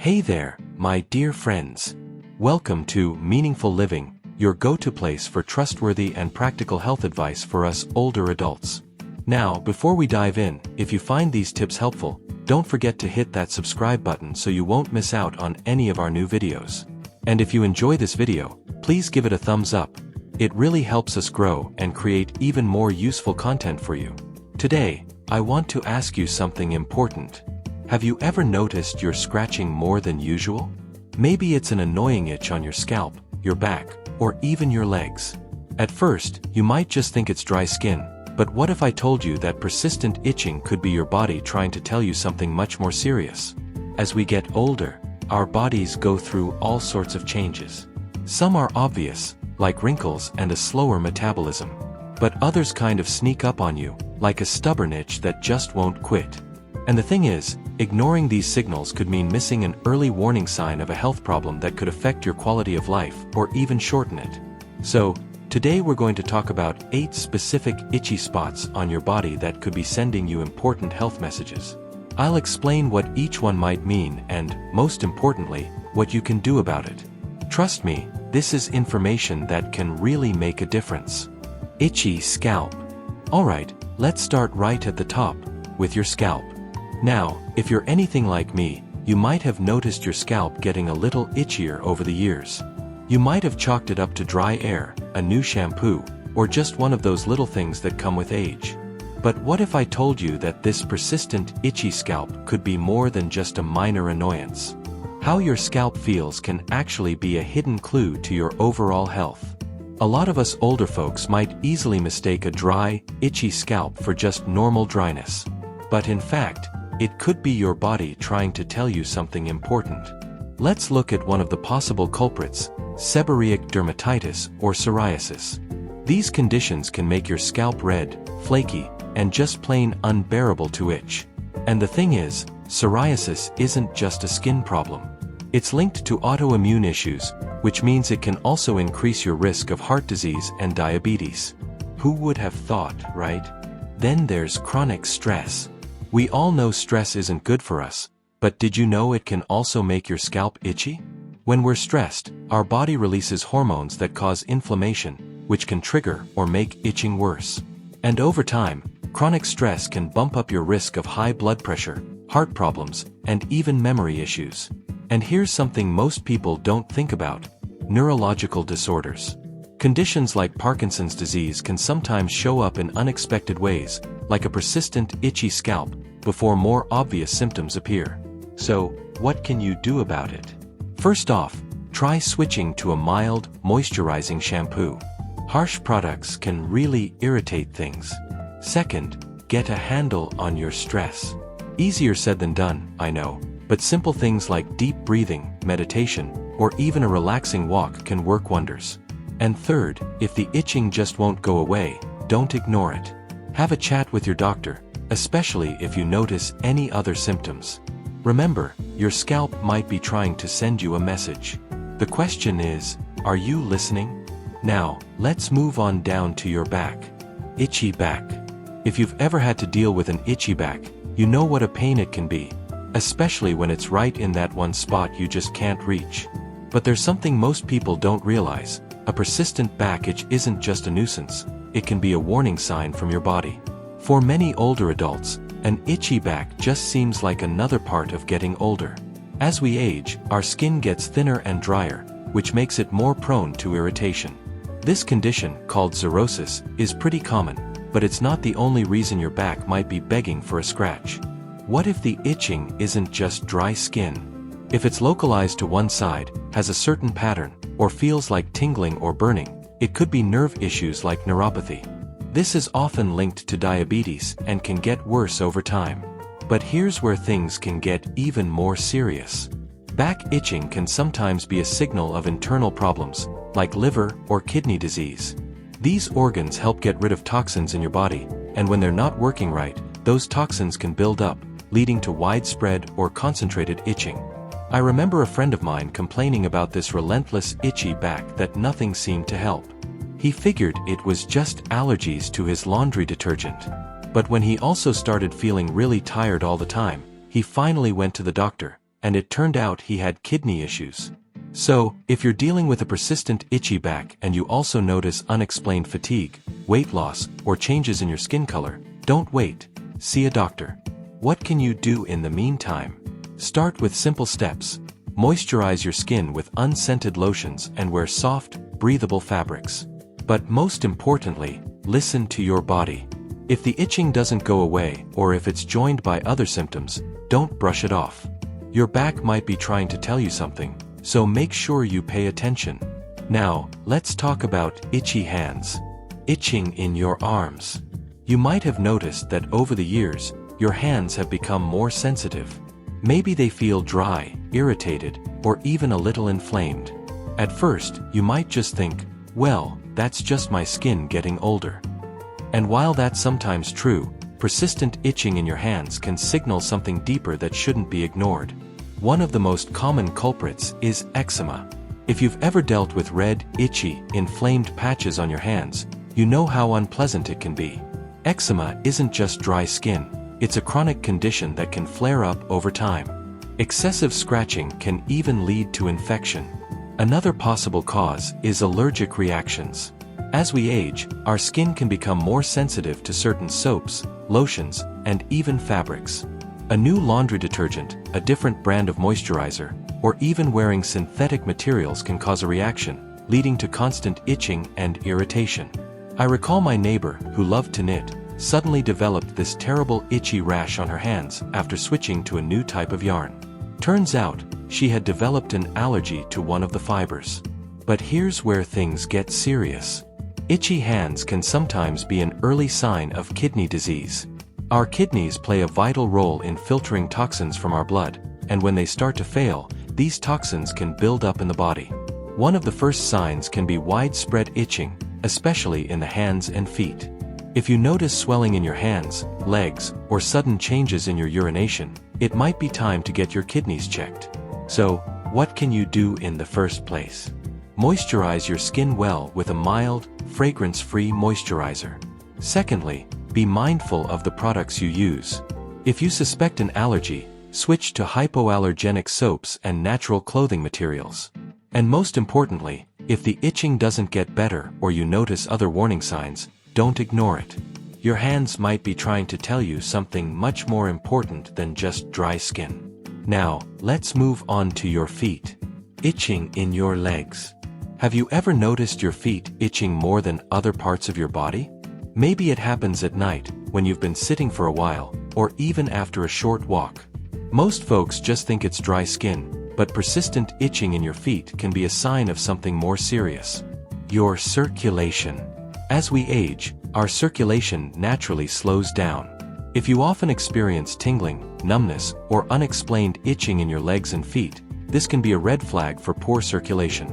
Hey there, my dear friends. Welcome to Meaningful Living, your go-to place for trustworthy and practical health advice for us older adults. Now, before we dive in, if you find these tips helpful, don't forget to hit that subscribe button so you won't miss out on any of our new videos. And if you enjoy this video, please give it a thumbs up. It really helps us grow and create even more useful content for you. Today, I want to ask you something important. Have you ever noticed you're scratching more than usual? Maybe it's an annoying itch on your scalp, your back, or even your legs. At first, you might just think it's dry skin, but what if I told you that persistent itching could be your body trying to tell you something much more serious? As we get older, our bodies go through all sorts of changes. Some are obvious, like wrinkles and a slower metabolism. But others kind of sneak up on you, like a stubborn itch that just won't quit. And the thing is, ignoring these signals could mean missing an early warning sign of a health problem that could affect your quality of life or even shorten it. So, today we're going to talk about 8 specific itchy spots on your body that could be sending you important health messages. I'll explain what each one might mean and, most importantly, what you can do about it. Trust me, this is information that can really make a difference. Itchy scalp. Alright, let's start right at the top, with your scalp. Now, if you're anything like me, you might have noticed your scalp getting a little itchier over the years. You might have chalked it up to dry air, a new shampoo, or just one of those little things that come with age. But what if I told you that this persistent itchy scalp could be more than just a minor annoyance? How your scalp feels can actually be a hidden clue to your overall health. A lot of us older folks might easily mistake a dry, itchy scalp for just normal dryness. But in fact, it could be your body trying to tell you something important. Let's look at one of the possible culprits, seborrheic dermatitis or psoriasis. These conditions can make your scalp red, flaky, and just plain unbearable to itch. And the thing is, psoriasis isn't just a skin problem. It's linked to autoimmune issues, which means it can also increase your risk of heart disease and diabetes. Who would have thought, right? Then there's chronic stress. We all know stress isn't good for us, but did you know it can also make your scalp itchy? When we're stressed, our body releases hormones that cause inflammation, which can trigger or make itching worse. And over time, chronic stress can bump up your risk of high blood pressure, heart problems, and even memory issues. And here's something most people don't think about: neurological disorders. Conditions like Parkinson's disease can sometimes show up in unexpected ways, like a persistent itchy scalp, before more obvious symptoms appear. So, what can you do about it? First off, try switching to a mild, moisturizing shampoo. Harsh products can really irritate things. Second, get a handle on your stress. Easier said than done, I know, but simple things like deep breathing, meditation, or even a relaxing walk can work wonders. And third, if the itching just won't go away, don't ignore it. Have a chat with your doctor, especially if you notice any other symptoms. Remember, your scalp might be trying to send you a message. The question is, are you listening? Now, let's move on down to your back. Itchy back. If you've ever had to deal with an itchy back, you know what a pain it can be, especially when it's right in that one spot you just can't reach. But there's something most people don't realize. A persistent back itch isn't just a nuisance, it can be a warning sign from your body. For many older adults, an itchy back just seems like another part of getting older. As we age, our skin gets thinner and drier, which makes it more prone to irritation. This condition, called xerosis, is pretty common, but it's not the only reason your back might be begging for a scratch. What if the itching isn't just dry skin? If it's localized to one side, has a certain pattern, or feels like tingling or burning, it could be nerve issues like neuropathy. This is often linked to diabetes and can get worse over time. But here's where things can get even more serious. Back itching can sometimes be a signal of internal problems, like liver or kidney disease. These organs help get rid of toxins in your body, and when they're not working right, those toxins can build up, leading to widespread or concentrated itching. I remember a friend of mine complaining about this relentless itchy back that nothing seemed to help. He figured it was just allergies to his laundry detergent. But when he also started feeling really tired all the time, he finally went to the doctor, and it turned out he had kidney issues. So, if you're dealing with a persistent itchy back and you also notice unexplained fatigue, weight loss, or changes in your skin color, don't wait. See a doctor. What can you do in the meantime? Start with simple steps. Moisturize your skin with unscented lotions and wear soft, breathable fabrics. But most importantly, listen to your body. If the itching doesn't go away or if it's joined by other symptoms, don't brush it off. Your back might be trying to tell you something, so make sure you pay attention. Now, let's talk about itchy hands. Itching in your arms. You might have noticed that over the years, your hands have become more sensitive. Maybe they feel dry, irritated, or even a little inflamed. At first, you might just think, well, that's just my skin getting older. And while that's sometimes true, persistent itching in your hands can signal something deeper that shouldn't be ignored. One of the most common culprits is eczema. If you've ever dealt with red, itchy, inflamed patches on your hands, you know how unpleasant it can be. Eczema isn't just dry skin, it's a chronic condition that can flare up over time. Excessive scratching can even lead to infection. Another possible cause is allergic reactions. As we age, our skin can become more sensitive to certain soaps, lotions, and even fabrics. A new laundry detergent, a different brand of moisturizer, or even wearing synthetic materials can cause a reaction, leading to constant itching and irritation. I recall my neighbor, who loved to knit, suddenly developed this terrible itchy rash on her hands after switching to a new type of yarn. Turns out, she had developed an allergy to one of the fibers. But here's where things get serious. Itchy hands can sometimes be an early sign of kidney disease. Our kidneys play a vital role in filtering toxins from our blood, and when they start to fail, these toxins can build up in the body. One of the first signs can be widespread itching, especially in the hands and feet. If you notice swelling in your hands, legs, or sudden changes in your urination, it might be time to get your kidneys checked. So, what can you do in the first place? Moisturize your skin well with a mild, fragrance-free moisturizer. Secondly, be mindful of the products you use. If you suspect an allergy, switch to hypoallergenic soaps and natural clothing materials. And most importantly, if the itching doesn't get better or you notice other warning signs, don't ignore it. Your hands might be trying to tell you something much more important than just dry skin. Now, let's move on to your feet. Itching in your legs. Have you ever noticed your feet itching more than other parts of your body? Maybe it happens at night, when you've been sitting for a while, or even after a short walk. Most folks just think it's dry skin, but persistent itching in your feet can be a sign of something more serious. Your circulation. As we age, our circulation naturally slows down. If you often experience tingling, numbness, or unexplained itching in your legs and feet, this can be a red flag for poor circulation.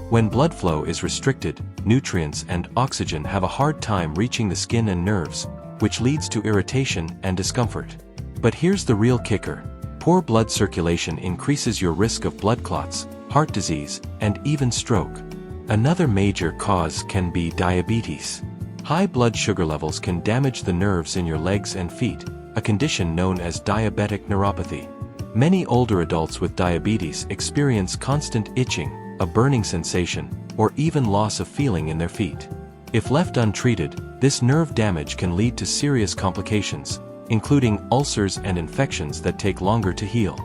When blood flow is restricted, nutrients and oxygen have a hard time reaching the skin and nerves, which leads to irritation and discomfort. But here's the real kicker. Poor blood circulation increases your risk of blood clots, heart disease, and even stroke. Another major cause can be diabetes. High blood sugar levels can damage the nerves in your legs and feet, a condition known as diabetic neuropathy. Many older adults with diabetes experience constant itching, a burning sensation, or even loss of feeling in their feet. If left untreated, this nerve damage can lead to serious complications, including ulcers and infections that take longer to heal.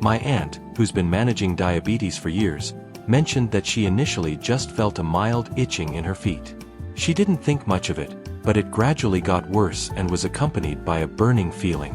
My aunt, who's been managing diabetes for years, mentioned that she initially just felt a mild itching in her feet. She didn't think much of it, but it gradually got worse and was accompanied by a burning feeling.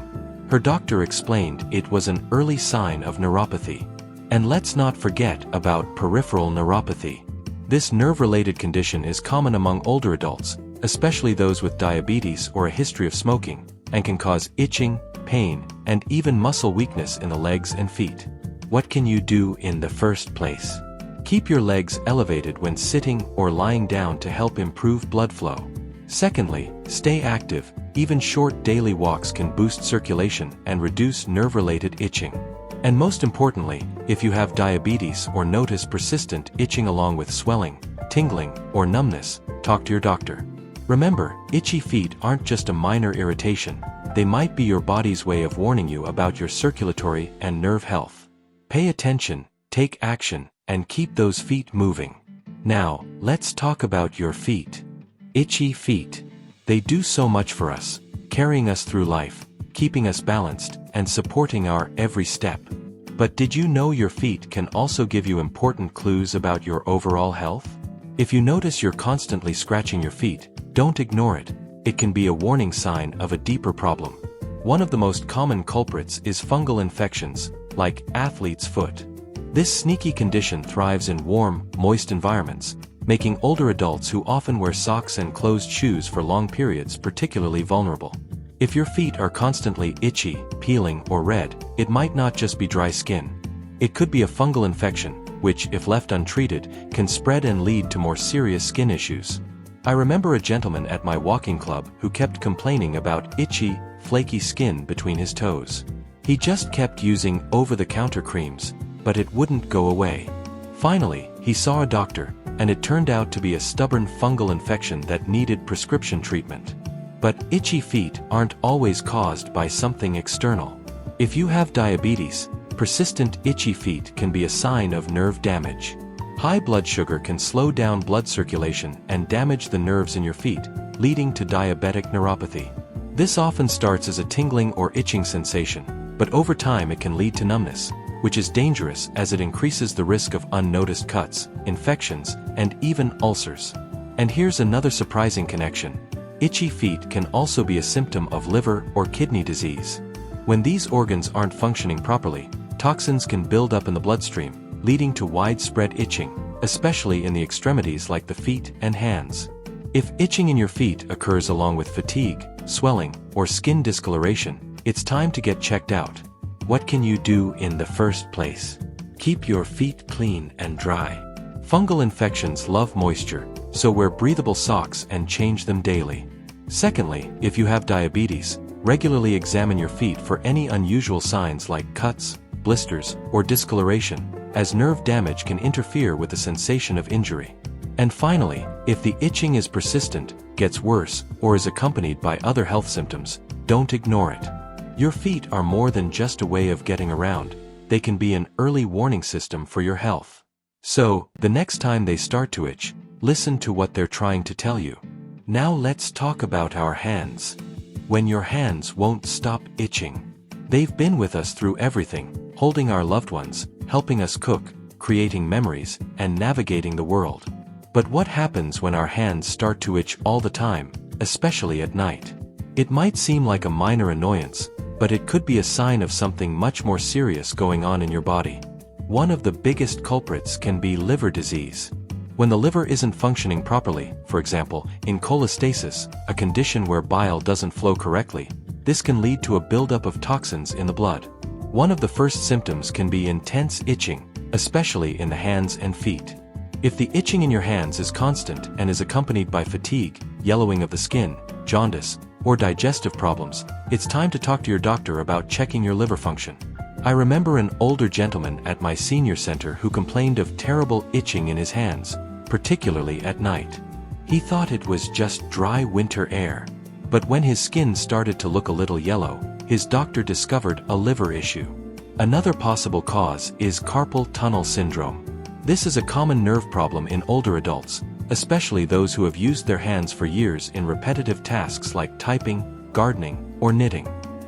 Her doctor explained it was an early sign of neuropathy. And let's not forget about peripheral neuropathy. This nerve-related condition is common among older adults, especially those with diabetes or a history of smoking, and can cause itching, pain, and even muscle weakness in the legs and feet. What can you do in the first place? Keep your legs elevated when sitting or lying down to help improve blood flow. Secondly, stay active. Even short daily walks can boost circulation and reduce nerve-related itching. And most importantly, if you have diabetes or notice persistent itching along with swelling, tingling, or numbness, talk to your doctor. Remember, itchy feet aren't just a minor irritation, they might be your body's way of warning you about your circulatory and nerve health. Pay attention, take action, and keep those feet moving. Now, let's talk about your feet. Itchy feet. They do so much for us, carrying us through life, keeping us balanced, and supporting our every step. But did you know your feet can also give you important clues about your overall health? If you notice you're constantly scratching your feet, don't ignore it. It can be a warning sign of a deeper problem. One of the most common culprits is fungal infections, like athlete's foot. This sneaky condition thrives in warm, moist environments, making older adults who often wear socks and closed shoes for long periods particularly vulnerable. If your feet are constantly itchy, peeling, or red, it might not just be dry skin. It could be a fungal infection, which, if left untreated, can spread and lead to more serious skin issues. I remember a gentleman at my walking club who kept complaining about itchy, flaky skin between his toes. He just kept using over-the-counter creams, but it wouldn't go away. Finally, he saw a doctor, and it turned out to be a stubborn fungal infection that needed prescription treatment. But itchy feet aren't always caused by something external. If you have diabetes, persistent itchy feet can be a sign of nerve damage. High blood sugar can slow down blood circulation and damage the nerves in your feet, leading to diabetic neuropathy. This often starts as a tingling or itching sensation, but over time it can lead to numbness, which is dangerous as it increases the risk of unnoticed cuts, infections, and even ulcers. And here's another surprising connection. Itchy feet can also be a symptom of liver or kidney disease. When these organs aren't functioning properly, toxins can build up in the bloodstream, leading to widespread itching, especially in the extremities like the feet and hands. If itching in your feet occurs along with fatigue, swelling, or skin discoloration, it's time to get checked out. What can you do in the first place? Keep your feet clean and dry. Fungal infections love moisture, so wear breathable socks and change them daily. Secondly, if you have diabetes, regularly examine your feet for any unusual signs like cuts, blisters, or discoloration, as nerve damage can interfere with the sensation of injury. And finally, if the itching is persistent, gets worse, or is accompanied by other health symptoms, don't ignore it. Your feet are more than just a way of getting around, they can be an early warning system for your health. So, the next time they start to itch, listen to what they're trying to tell you. Now let's talk about our hands. When your hands won't stop itching. They've been with us through everything, holding our loved ones, helping us cook, creating memories, and navigating the world. But what happens when our hands start to itch all the time, especially at night? It might seem like a minor annoyance, but it could be a sign of something much more serious going on in your body. One of the biggest culprits can be liver disease. When the liver isn't functioning properly, for example, in cholestasis, a condition where bile doesn't flow correctly, this can lead to a buildup of toxins in the blood. One of the first symptoms can be intense itching, especially in the hands and feet. If the itching in your hands is constant and is accompanied by fatigue, yellowing of the skin, jaundice, or digestive problems, it's time to talk to your doctor about checking your liver function. I remember an older gentleman at my senior center who complained of terrible itching in his hands, particularly at night. He thought it was just dry winter air. But when his skin started to look a little yellow, his doctor discovered a liver issue. Another possible cause is carpal tunnel syndrome. This is a common nerve problem in older adults, especially those who have used their hands for years in repetitive tasks like typing, gardening, or knitting.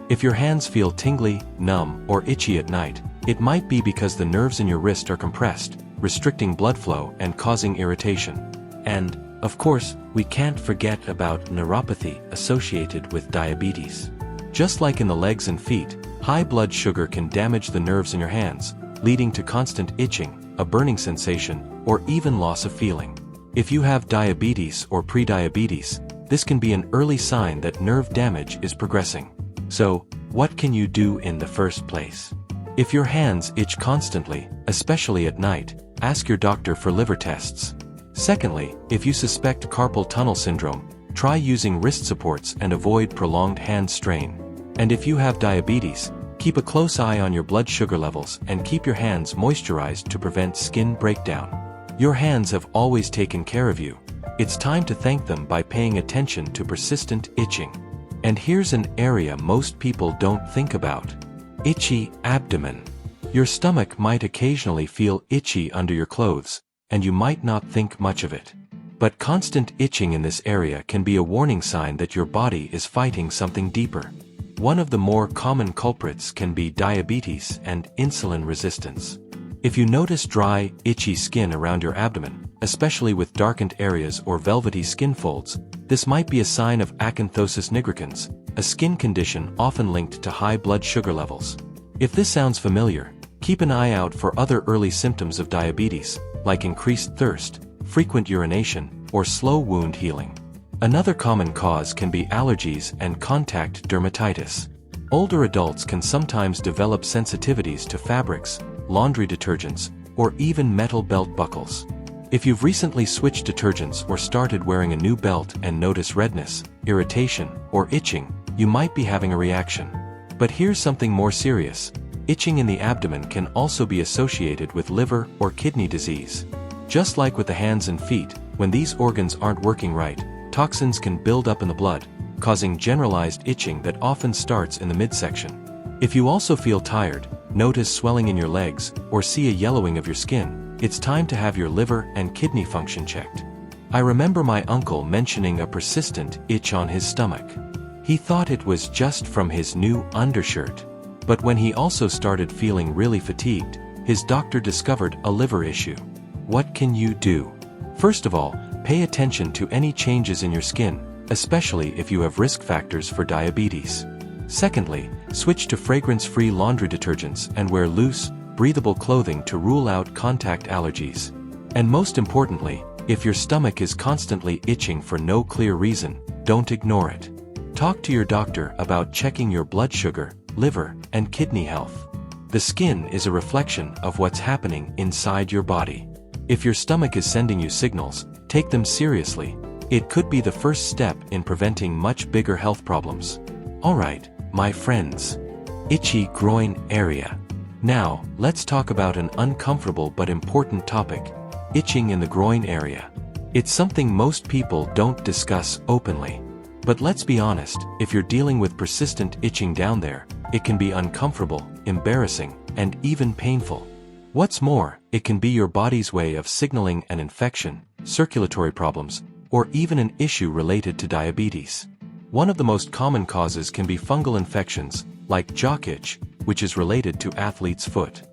If your hands feel tingly, numb, or itchy at night, it might be because the nerves in your wrist are compressed, restricting blood flow and causing irritation. And, of course, we can't forget about neuropathy associated with diabetes. Just like in the legs and feet, high blood sugar can damage the nerves in your hands, leading to constant itching, a burning sensation, or even loss of feeling. If you have diabetes or prediabetes, this can be an early sign that nerve damage is progressing. So, what can you do in the first place? If your hands itch constantly, especially at night, ask your doctor for liver tests. Secondly, if you suspect carpal tunnel syndrome, try using wrist supports and avoid prolonged hand strain. And if you have diabetes, keep a close eye on your blood sugar levels and keep your hands moisturized to prevent skin breakdown. Your hands have always taken care of you. It's time to thank them by paying attention to persistent itching. And here's an area most people don't think about. Itchy abdomen. Your stomach might occasionally feel itchy under your clothes, and you might not think much of it. But constant itching in this area can be a warning sign that your body is fighting something deeper. One of the more common culprits can be diabetes and insulin resistance. If you notice dry, itchy skin around your abdomen, especially with darkened areas or velvety skin folds, this might be a sign of acanthosis nigricans, a skin condition often linked to high blood sugar levels. If this sounds familiar, keep an eye out for other early symptoms of diabetes, like increased thirst, frequent urination, or slow wound healing. Another common cause can be allergies and contact dermatitis. Older adults can sometimes develop sensitivities to fabrics, laundry detergents, or even metal belt buckles. If you've recently switched detergents or started wearing a new belt and notice redness, irritation, or itching, you might be having a reaction. But here's something more serious. Itching in the abdomen can also be associated with liver or kidney disease. Just like with the hands and feet, when these organs aren't working right, toxins can build up in the blood, causing generalized itching that often starts in the midsection. If you also feel tired, notice swelling in your legs, or see a yellowing of your skin, it's time to have your liver and kidney function checked. I remember my uncle mentioning a persistent itch on his stomach. He thought it was just from his new undershirt. But when he also started feeling really fatigued, his doctor discovered a liver issue. What can you do? First of all, pay attention to any changes in your skin, especially if you have risk factors for diabetes. Secondly, switch to fragrance-free laundry detergents and wear loose, breathable clothing to rule out contact allergies. And most importantly, if your stomach is constantly itching for no clear reason, don't ignore it. Talk to your doctor about checking your blood sugar, liver, and kidney health. The skin is a reflection of what's happening inside your body. If your stomach is sending you signals, take them seriously. It could be the first step in preventing much bigger health problems. Alright, my friends. Itchy groin area. Now, let's talk about an uncomfortable but important topic. Itching in the groin area. It's something most people don't discuss openly. But let's be honest, if you're dealing with persistent itching down there, it can be uncomfortable, embarrassing, and even painful. What's more, it can be your body's way of signaling an infection, circulatory problems, or even an issue related to diabetes. One of the most common causes can be fungal infections, like jock itch, which is related to athlete's foot.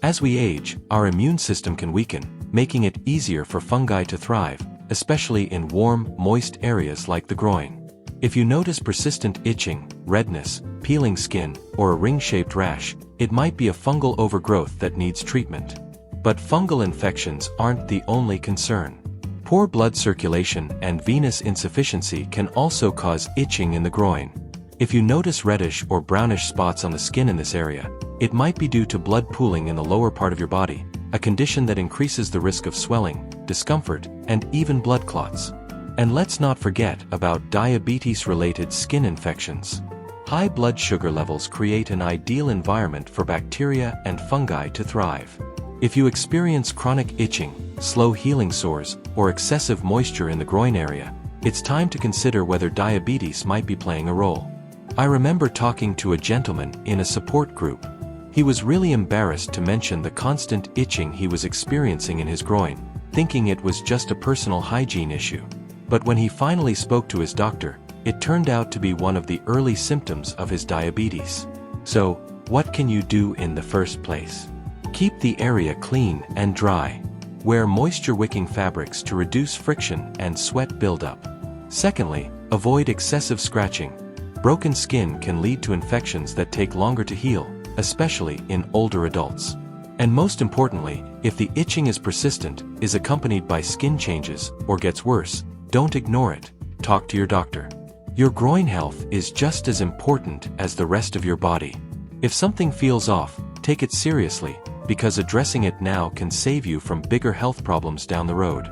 As we age, our immune system can weaken, making it easier for fungi to thrive, especially in warm, moist areas like the groin. If you notice persistent itching, redness, peeling skin, or a ring-shaped rash, it might be a fungal overgrowth that needs treatment. But fungal infections aren't the only concern. Poor blood circulation and venous insufficiency can also cause itching in the groin. If you notice reddish or brownish spots on the skin in this area, it might be due to blood pooling in the lower part of your body, a condition that increases the risk of swelling, discomfort, and even blood clots. And let's not forget about diabetes-related skin infections. High blood sugar levels create an ideal environment for bacteria and fungi to thrive. If you experience chronic itching, slow healing sores, or excessive moisture in the groin area, it's time to consider whether diabetes might be playing a role. I remember talking to a gentleman in a support group. He was really embarrassed to mention the constant itching he was experiencing in his groin, thinking it was just a personal hygiene issue. But when he finally spoke to his doctor, it turned out to be one of the early symptoms of his diabetes. So, what can you do in the first place? Keep the area clean and dry. Wear moisture-wicking fabrics to reduce friction and sweat buildup. Secondly, avoid excessive scratching. Broken skin can lead to infections that take longer to heal, especially in older adults. And most importantly, if the itching is persistent, is accompanied by skin changes, or gets worse, don't ignore it. Talk to your doctor. Your groin health is just as important as the rest of your body. If something feels off, take it seriously, because addressing it now can save you from bigger health problems down the road.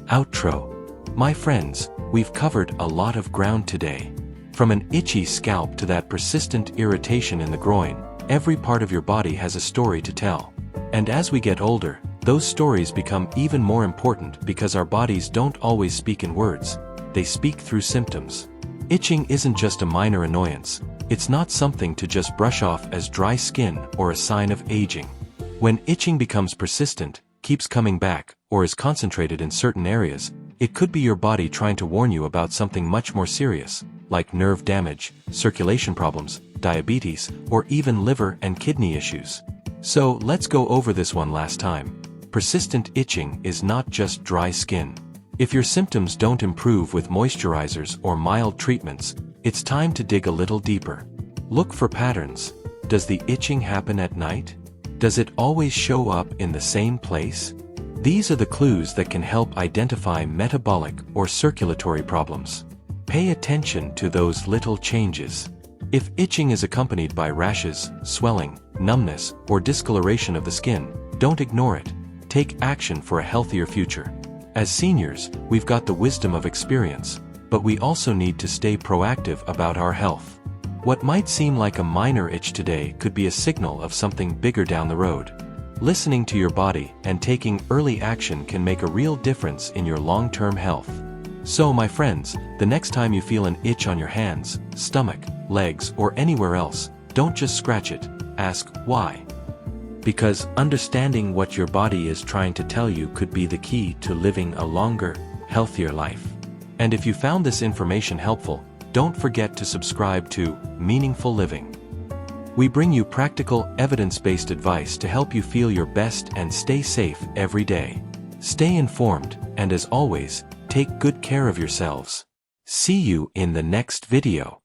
Outro. My friends, we've covered a lot of ground today. From an itchy scalp to that persistent irritation in the groin, every part of your body has a story to tell. And as we get older, those stories become even more important because our bodies don't always speak in words, they speak through symptoms. Itching isn't just a minor annoyance, It's not something to just brush off as dry skin or a sign of aging. When itching becomes persistent, keeps coming back, or is concentrated in certain areas, it could be your body trying to warn you about something much more serious, like nerve damage, circulation problems, diabetes, or even liver and kidney issues. So let's go over this one last time. Persistent itching is not just dry skin. If your symptoms don't improve with moisturizers or mild treatments, it's time to dig a little deeper. Look for patterns. Does the itching happen at night? Does it always show up in the same place? These are the clues that can help identify metabolic or circulatory problems. Pay attention to those little changes. If itching is accompanied by rashes, swelling, numbness, or discoloration of the skin, don't ignore it. Take action for a healthier future. As seniors, we've got the wisdom of experience, but we also need to stay proactive about our health. What might seem like a minor itch today could be a signal of something bigger down the road. Listening to your body and taking early action can make a real difference in your long-term health. So my friends, the next time you feel an itch on your hands, stomach, legs, or anywhere else, don't just scratch it, ask why. Because understanding what your body is trying to tell you could be the key to living a longer, healthier life. And if you found this information helpful, don't forget to subscribe to Meaningful Living. We bring you practical, evidence-based advice to help you feel your best and stay safe every day. Stay informed, and as always, take good care of yourselves. See you in the next video.